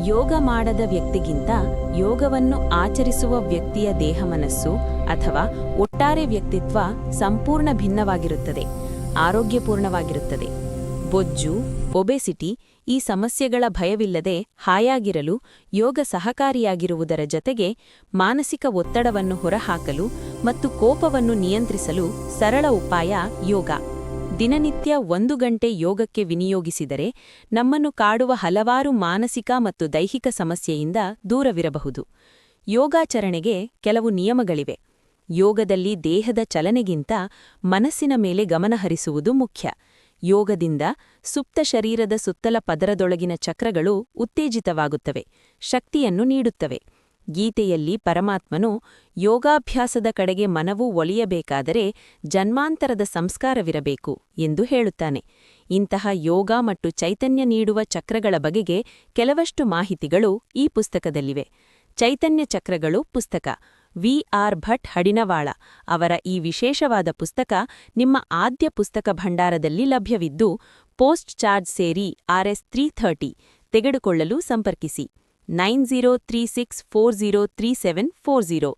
ಯೋಗ ಮಾಡದ ವ್ಯಕ್ತಿಗಿಂತ ಯೋಗವನ್ನು ಆಚರಿಸುವ ವ್ಯಕ್ತಿಯ ದೇಹಮನಸ್ಸು ಅಥವಾ ಒಟ್ಟಾರೆ ವ್ಯಕ್ತಿತ್ವ ಸಂಪೂರ್ಣ ಭಿನ್ನವಾಗಿರುತ್ತದೆ, ಆರೋಗ್ಯಪೂರ್ಣವಾಗಿರುತ್ತದೆ. ಬೊಜ್ಜು, ಒಬೆಸಿಟಿ ಈ ಸಮಸ್ಯೆಗಳ ಭಯವಿಲ್ಲದೆ ಹಾಯಾಗಿರಲು ಯೋಗ ಸಹಕಾರಿಯಾಗಿರುವುದರ ಜತೆಗೆ ಮಾನಸಿಕ ಒತ್ತಡವನ್ನು ಹೊರಹಾಕಲು ಮತ್ತು ಕೋಪವನ್ನು ನಿಯಂತ್ರಿಸಲು ಸರಳ ಉಪಾಯ ಯೋಗ. ದಿನನಿತ್ಯ 1 ಗಂಟೆ ಯೋಗಕ್ಕೆ ವಿನಿಯೋಗಿಸಿದರೆ ನಮ್ಮನ್ನು ಕಾಡುವ ಹಲವಾರು ಮಾನಸಿಕ ಮತ್ತು ದೈಹಿಕ ಸಮಸ್ಯೆಯಿಂದ ದೂರವಿರಬಹುದು. ಯೋಗಾಚರಣೆಗೆ ಕೆಲವು ನಿಯಮಗಳಿವೆ. ಯೋಗದಲ್ಲಿ ದೇಹದ ಚಲನೆಗಿಂತ ಮನಸ್ಸಿನ ಮೇಲೆ ಗಮನಹರಿಸುವುದು ಮುಖ್ಯ. ಯೋಗದಿಂದ ಸುಪ್ತ ಶರೀರದ ಸುತ್ತಲ ಪದರದೊಳಗಿನ ಚಕ್ರಗಳು ಉತ್ತೇಜಿತವಾಗುತ್ತವೆ, ಶಕ್ತಿಯನ್ನು ನೀಡುತ್ತವೆ. ಗೀತೆಯಲ್ಲಿ ಪರಮಾತ್ಮನು ಯೋಗಾಭ್ಯಾಸದ ಕಡೆಗೆ ಮನವು ಒಲಿಯಬೇಕಾದರೆ ಜನ್ಮಾಂತರದ ಸಂಸ್ಕಾರವಿರಬೇಕು ಎಂದು ಹೇಳುತ್ತಾನೆ. ಇಂತಹ ಯೋಗ ಮತ್ತು ಚೈತನ್ಯ ನೀಡುವ ಚಕ್ರಗಳ ಬಗೆಗೆ ಕೆಲವಷ್ಟು ಮಾಹಿತಿಗಳು ಈ ಪುಸ್ತಕದಲ್ಲಿವೆ. ಚೈತನ್ಯ ಚಕ್ರಗಳು ಪುಸ್ತಕ ವಿ.ಆರ್. ಭಟ್ ಹಡಿನವಾಳ ಅವರ ಈ ವಿಶೇಷವಾದ ಪುಸ್ತಕ ನಿಮ್ಮ ಆದ್ಯ ಪುಸ್ತಕ ಭಂಡಾರದಲ್ಲಿ ಲಭ್ಯವಿದ್ದು, ಪೋಸ್ಟ್ ಚಾರ್ಜ್ ಸೇರಿ Rs 330 ತೆಗೆದುಕೊಳ್ಳಲು ಸಂಪರ್ಕಿಸಿ 9036403740.